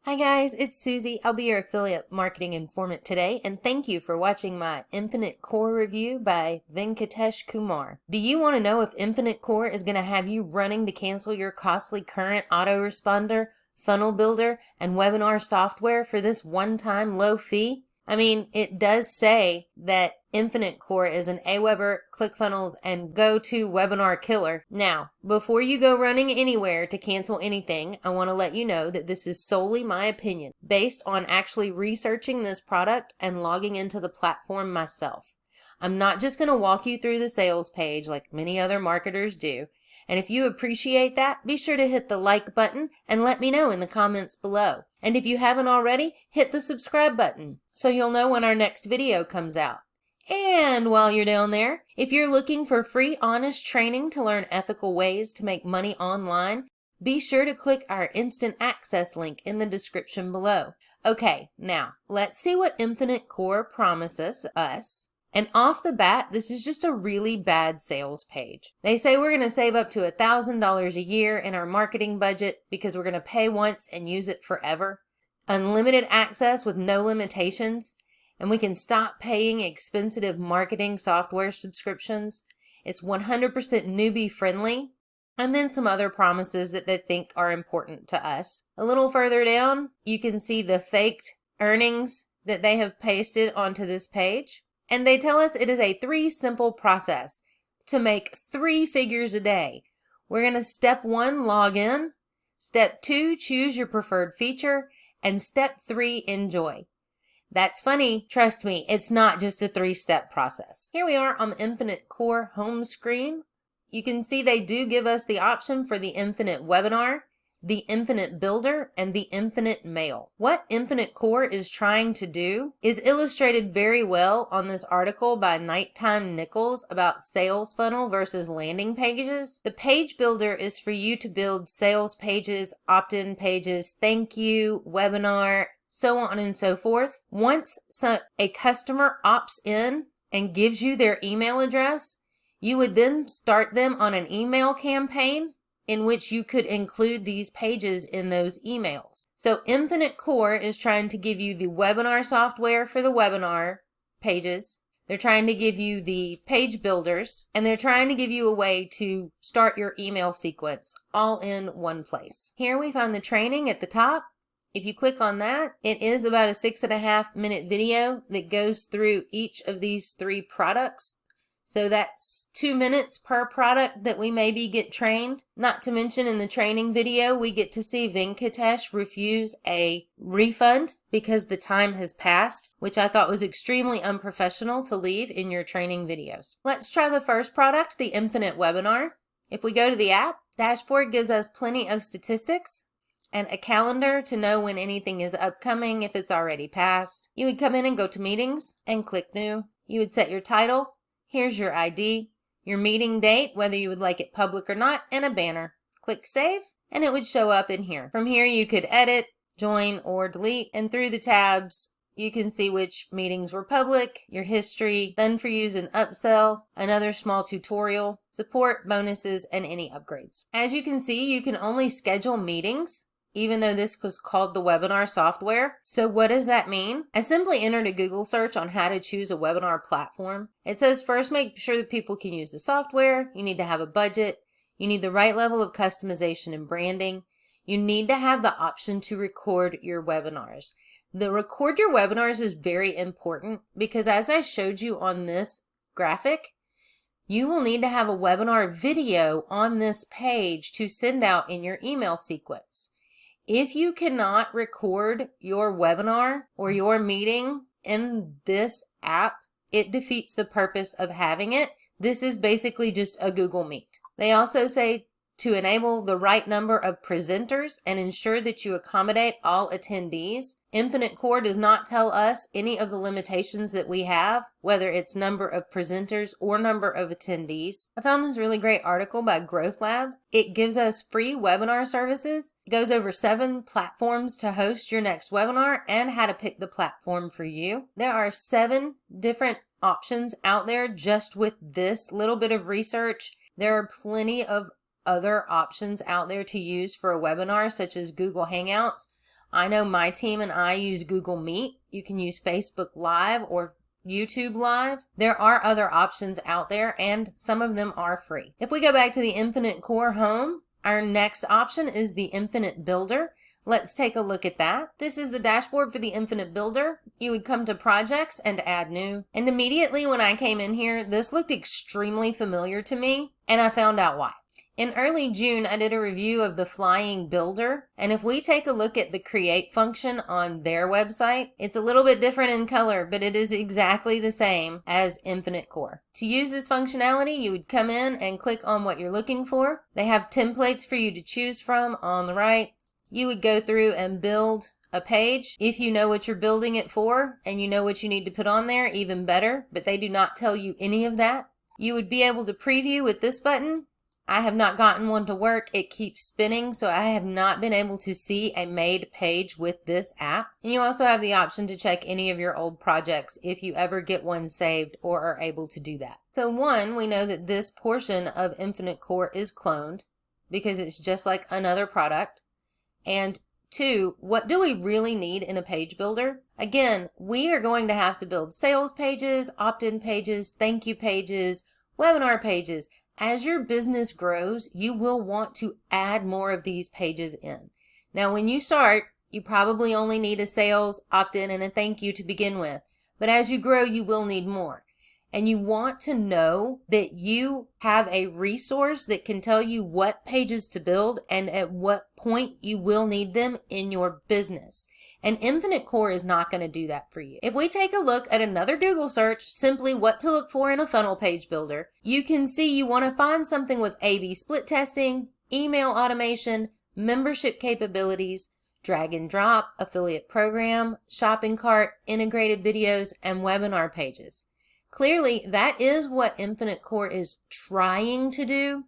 Hi guys, it's Susie. I'll be your affiliate marketing informant today, and thank you for watching my Infinite Core review by Venkatesh Kumar. Do you want to know if Infinite Core is going to have you running to cancel your costly current autoresponder, funnel builder, and webinar software for this one-time low fee? I mean, it does say that Infinite Core is an Aweber, ClickFunnels, and go-to webinar killer. Now, before you go running anywhere to cancel anything, I want to let you know that this is solely my opinion, based on actually researching this product and logging into the platform myself. I'm not just going to walk you through the sales page like many other marketers do. And if you appreciate that, be sure to hit the like button and let me know in the comments below. And if you haven't already, hit the subscribe button so you'll know when our next video comes out. And while you're down there, if you're looking for free, honest training to learn ethical ways to make money online, be sure to click our instant access link in the description below. Okay, now let's see what Infinite Core promises us. And off the bat, this is just a really bad sales page. They say we're going to save up to $1,000 a year in our marketing budget because we're going to pay once and use it forever. Unlimited access with no limitations. And we can stop paying expensive marketing software subscriptions. It's 100% newbie friendly. And then some other promises that they think are important to us. A little further down, you can see the faked earnings that they have pasted onto this page. And they tell us it is a 3 simple process to make 3 figures a day. We're going to step 1, log in. Step 2, choose your preferred feature. And step 3, enjoy. That's funny. Trust me, it's not just a 3-step process. Here we are on the Infinite Core home screen. You can see they do give us the option for the Infinite Webinar, the Infinite Builder, and the Infinite Mail. What Infinite Core is trying to do is illustrated very well on this article by Nighttime Nichols about sales funnel versus landing pages. The page builder is for you to build sales pages, opt-in pages, thank you, webinar, so on and so forth. Once a customer opts in and gives you their email address, you would then start them on an email campaign in which you could include these pages in those emails. So Infinite Core is trying to give you the webinar software for the webinar pages. They're trying to give you the page builders, and they're trying to give you a way to start your email sequence all in one place. Here we find the training at the top. If you click on that, it is about a 6.5-minute video that goes through each of these 3 products. So that's 2 minutes per product that we maybe get trained. Not to mention in the training video, we get to see Venkatesh refuse a refund because the time has passed, which I thought was extremely unprofessional to leave in your training videos. Let's try the first product, the Infinite Webinar. If we go to the app, dashboard gives us plenty of statistics and a calendar to know when anything is upcoming if it's already passed. You would come in and go to meetings and click new. You would set your title. Here's your ID, your meeting date, whether you would like it public or not, and a banner. Click save, and it would show up in here. From here, you could edit, join, or delete, and through the tabs, you can see which meetings were public, your history, done for use and upsell, another small tutorial, support, bonuses, and any upgrades. As you can see, you can only schedule meetings, even though this was called the webinar software. So what does that mean? I simply entered a Google search on how to choose a webinar platform. It says first make sure that people can use the software. You need to have a budget. You need the right level of customization and branding. You need to have the option to record your webinars. The record your webinars is very important because as I showed you on this graphic, you will need to have a webinar video on this page to send out in your email sequence. If you cannot record your webinar or your meeting in this app, it defeats the purpose of having it. This is basically just a Google Meet. They also say to enable the right number of presenters and ensure that you accommodate all attendees. Infinite Core does not tell us any of the limitations that we have, whether it's number of presenters or number of attendees. I found this really great article by Growth Lab. It gives us free webinar services. It goes over 7 platforms to host your next webinar and how to pick the platform for you. There are 7 different options out there just with this little bit of research. There are plenty of other options out there to use for a webinar, such as Google Hangouts. I know my team and I use Google Meet. You can use Facebook Live or YouTube Live. There are other options out there, and some of them are free. If we go back to the Infinite Core home, our next option is the Infinite Builder. Let's take a look at that. This is the dashboard for the Infinite Builder. You would come to Projects and Add New. And immediately when I came in here, this looked extremely familiar to me, and I found out why. In early June, I did a review of the Flying Builder, and if we take a look at the Create function on their website, it's a little bit different in color, but it is exactly the same as Infinite Core. To use this functionality, you would come in and click on what you're looking for. They have templates for you to choose from on the right. You would go through and build a page. If you know what you're building it for and you know what you need to put on there, even better, but they do not tell you any of that. You would be able to preview with this button. I have not gotten one to work. It keeps spinning, so I have not been able to see a made page with this app. And you also have the option to check any of your old projects if you ever get one saved or are able to do that. So one, we know that this portion of Infinite Core is cloned because it's just like another product. And two, what do we really need in a page builder? Again, we are going to have to build sales pages, opt-in pages, thank you pages, webinar pages. As your business grows, you will want to add more of these pages in. Now, when you start, you probably only need a sales, opt-in, and a thank you to begin with. But as you grow, you will need more. And you want to know that you have a resource that can tell you what pages to build and at what point you will need them in your business. And Infinite Core is not going to do that for you. If we take a look at another Google search, simply what to look for in a funnel page builder, you can see you want to find something with A/B split testing, email automation, membership capabilities, drag and drop, affiliate program, shopping cart, integrated videos, and webinar pages. Clearly, that is what Infinite Core is trying to do.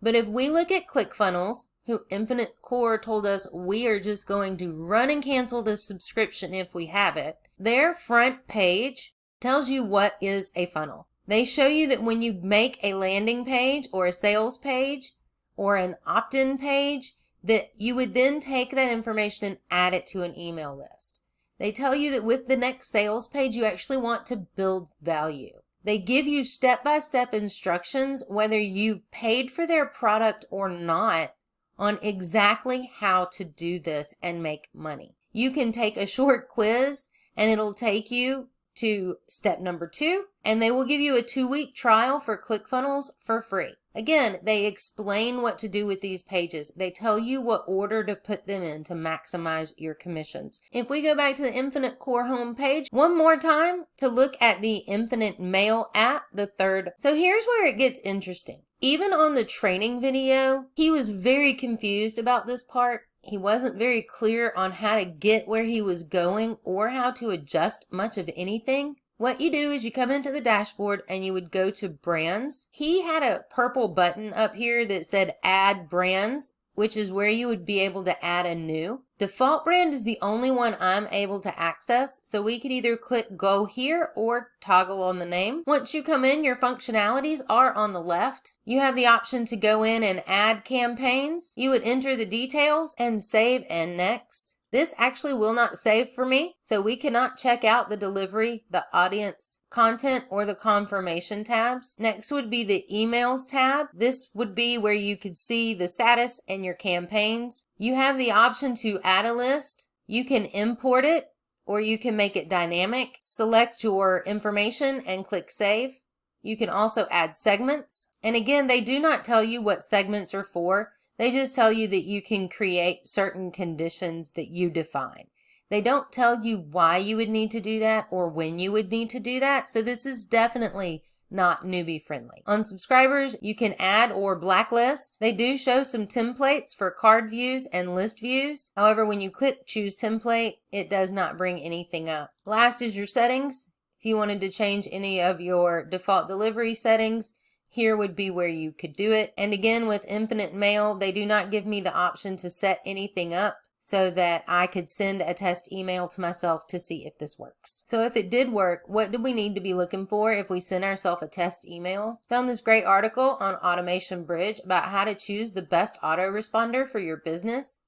But if we look at ClickFunnels, who Infinite Core told us we are just going to run and cancel this subscription if we have it, their front page tells you what is a funnel. They show you that when you make a landing page or a sales page or an opt-in page, that you would then take that information and add it to an email list. They tell you that with the next sales page, you actually want to build value. They give you step-by-step instructions, whether you've paid for their product or not, on exactly how to do this and make money. You can take a short quiz and it'll take you to step number 2, and they will give you a 2-week trial for ClickFunnels for free. Again, they explain what to do with these pages. They tell you what order to put them in to maximize your commissions. If we go back to the Infinite Core homepage one more time to look at the Infinite Mail app, the third. So here's where it gets interesting. Even on the training video, he was very confused about this part. He wasn't very clear on how to get where he was going or how to adjust much of anything. What you do is you come into the dashboard and you would go to brands. He had a purple button up here that said add brands, which is where you would be able to add a new. Default brand is the only one I'm able to access, so we could either click go here or toggle on the name. Once you come in, your functionalities are on the left. You have the option to go in and add campaigns. You would enter the details and save and next. This actually will not save for me, so we cannot check out the delivery, the audience, content, or the confirmation tabs. Next would be the emails tab. This would be where you could see the status and your campaigns. You have the option to add a list. You can import it, or you can make it dynamic. Select your information and click save. You can also add segments. And again, they do not tell you what segments are for. They just tell you that you can create certain conditions that you define. They don't tell you why you would need to do that or when you would need to do that. So this is definitely not newbie friendly. On subscribers, you can add or blacklist. They do show some templates for card views and list views. However, when you click choose template, it does not bring anything up. Last is your settings. If you wanted to change any of your default delivery settings, here would be where you could do it. And again, with Infinite Mail, they do not give me the option to set anything up so that I could send a test email to myself to see if this works. So if it did work, what do we need to be looking for if we send ourselves a test email? Found this great article on Automation Bridge about how to choose the best autoresponder for your business.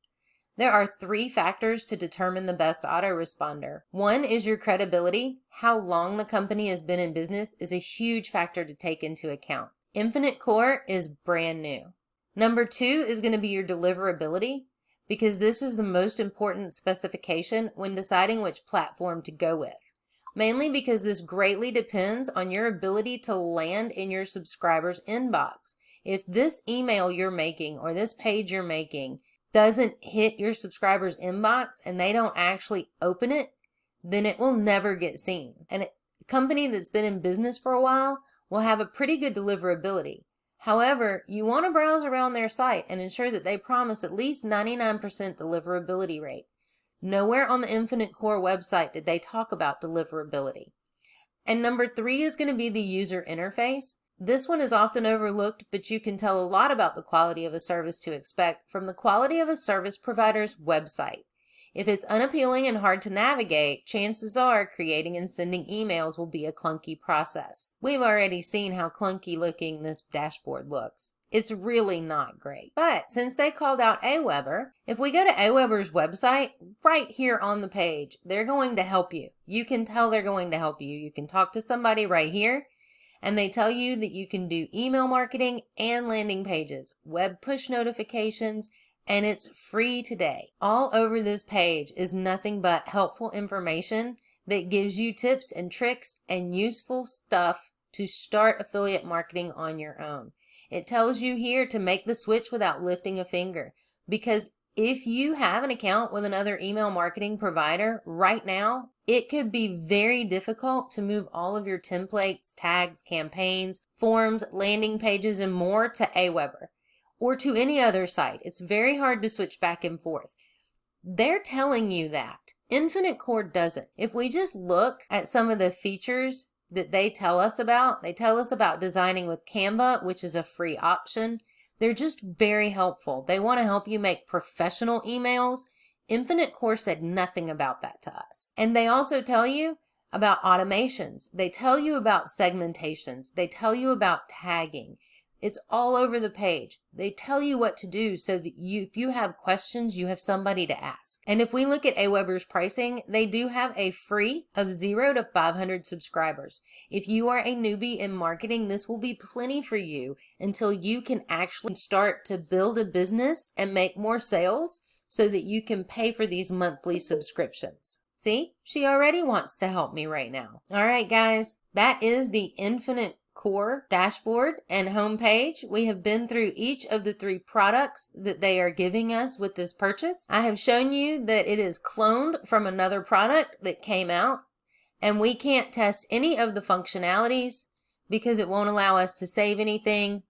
There are 3 factors to determine the best autoresponder. One is your credibility. How long the company has been in business is a huge factor to take into account. Infinite Core is brand new. Number 2 is going to be your deliverability, because this is the most important specification when deciding which platform to go with. Mainly because this greatly depends on your ability to land in your subscriber's inbox. If this email you're making or this page you're making doesn't hit your subscriber's inbox and they don't actually open it, then it will never get seen. And a company that's been in business for a while will have a pretty good deliverability. However, you want to browse around their site and ensure that they promise at least 99% deliverability rate. Nowhere on the Infinite Core website did they talk about deliverability. And number 3 is going to be the user interface. This one is often overlooked, but you can tell a lot about the quality of a service to expect from the quality of a service provider's website. If it's unappealing and hard to navigate, chances are creating and sending emails will be a clunky process. We've already seen how clunky looking this dashboard looks. It's really not great. But since they called out Aweber, if we go to Aweber's website, right here on the page, they're going to help you. You can tell they're going to help you. You can talk to somebody right here, and they tell you that you can do email marketing and landing pages, web push notifications, and it's free today. All over this page is nothing but helpful information that gives you tips and tricks and useful stuff to start affiliate marketing on your own. It tells you here to make the switch without lifting a finger, because if you have an account with another email marketing provider right now, it could be very difficult to move all of your templates, tags, campaigns, forms, landing pages, and more to Aweber or to any other site. It's very hard to switch back and forth. They're telling you that. Infinite Core doesn't. If we just look at some of the features that they tell us about, they tell us about designing with Canva, which is a free option. They're just very helpful. They want to help you make professional emails. Infinite Core said nothing about that to us. And they also tell you about automations. They tell you about segmentations. They tell you about tagging. It's all over the page. They tell you what to do so that if you have questions, you have somebody to ask. And if we look at Aweber's pricing, they do have a free of 0 to 500 subscribers. If you are a newbie in marketing, this will be plenty for you until you can actually start to build a business and make more sales so that you can pay for these monthly subscriptions. See, she already wants to help me right now. All right, guys, that is the Infinite Core dashboard and homepage. We have been through each of the 3 products that they are giving us with this purchase. I have shown you that it is cloned from another product that came out, and we can't test any of the functionalities because it won't allow us to save anything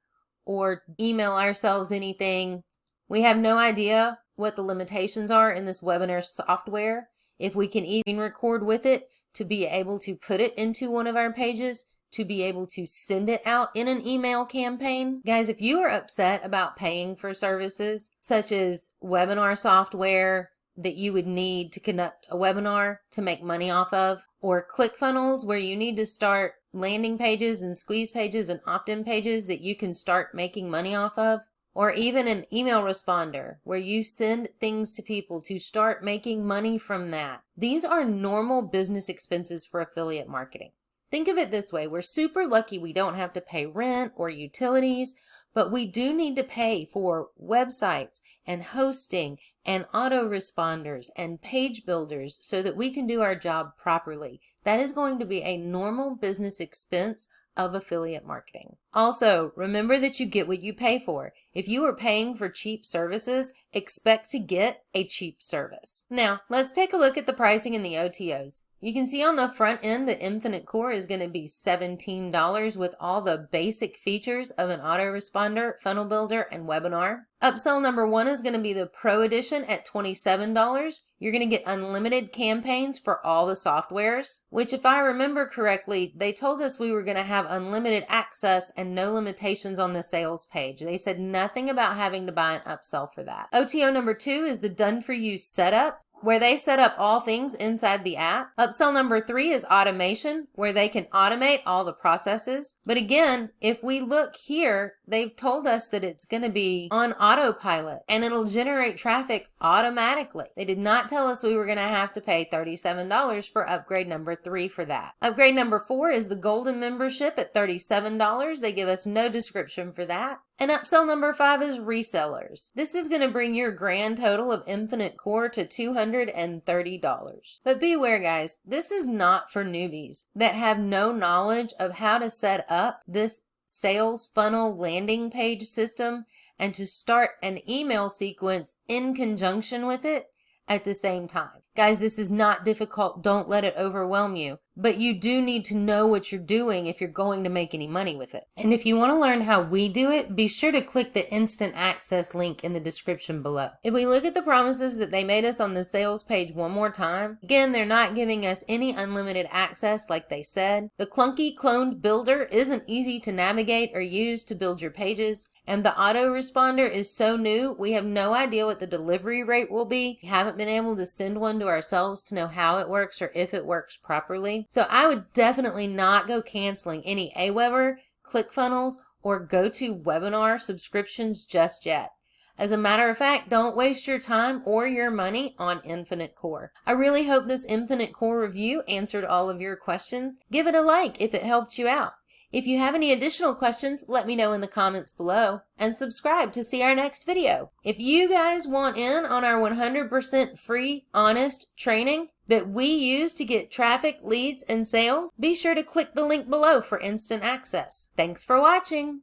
or email ourselves anything. We have no idea what the limitations are in this webinar software, if we can even record with it to be able to put it into one of our pages, to be able to send it out in an email campaign. Guys, if you are upset about paying for services such as webinar software that you would need to conduct a webinar to make money off of, or ClickFunnels where you need to start landing pages and squeeze pages and opt-in pages that you can start making money off of, or even an email responder where you send things to people to start making money from that. These are normal business expenses for affiliate marketing. Think of it this way. We're super lucky we don't have to pay rent or utilities, but we do need to pay for websites and hosting and autoresponders and page builders so that we can do our job properly. That is going to be a normal business expense of affiliate marketing. Also, remember that you get what you pay for. If you are paying for cheap services, expect to get a cheap service. Now, let's take a look at the pricing in the OTOs. You can see on the front end that Infinite Core is going to be $17 with all the basic features of an autoresponder, funnel builder, and webinar. Upsell number 1 is going to be the Pro Edition at $27. You're going to get unlimited campaigns for all the softwares, which if I remember correctly, they told us we were going to have unlimited access and no limitations on the sales page. They said nothing about having to buy an upsell for that. OTO number 2 is the Done For You setup. where they set up all things inside the app. Upsell number 3 is automation, where they can automate all the processes. But again, if we look here, they've told us that it's going to be on autopilot and it'll generate traffic automatically. They did not tell us we were going to have to pay $37 for upgrade number 3 for that. Upgrade number 4 is the golden membership at $37. They give us no description for that. And upsell number 5 is resellers. This is going to bring your grand total of Infinite Core to $230. But beware, guys, this is not for newbies that have no knowledge of how to set up this sales funnel landing page system and to start an email sequence in conjunction with it at the same time. Guys, this is not difficult. Don't let it overwhelm you. But you do need to know what you're doing if you're going to make any money with it. And if you want to learn how we do it, be sure to click the instant access link in the description below. If we look at the promises that they made us on the sales page one more time, again, they're not giving us any unlimited access like they said. The clunky cloned builder isn't easy to navigate or use to build your pages. And the autoresponder is so new, we have no idea what the delivery rate will be. We haven't been able to send one to ourselves to know how it works or if it works properly. So I would definitely not go canceling any Aweber, ClickFunnels, or GoToWebinar subscriptions just yet. As a matter of fact, don't waste your time or your money on Infinite Core. I really hope this Infinite Core review answered all of your questions. Give it a like if it helped you out. If you have any additional questions, let me know in the comments below, and subscribe to see our next video. If you guys want in on our 100% free, honest training that we use to get traffic, leads, and sales, be sure to click the link below for instant access. Thanks for watching.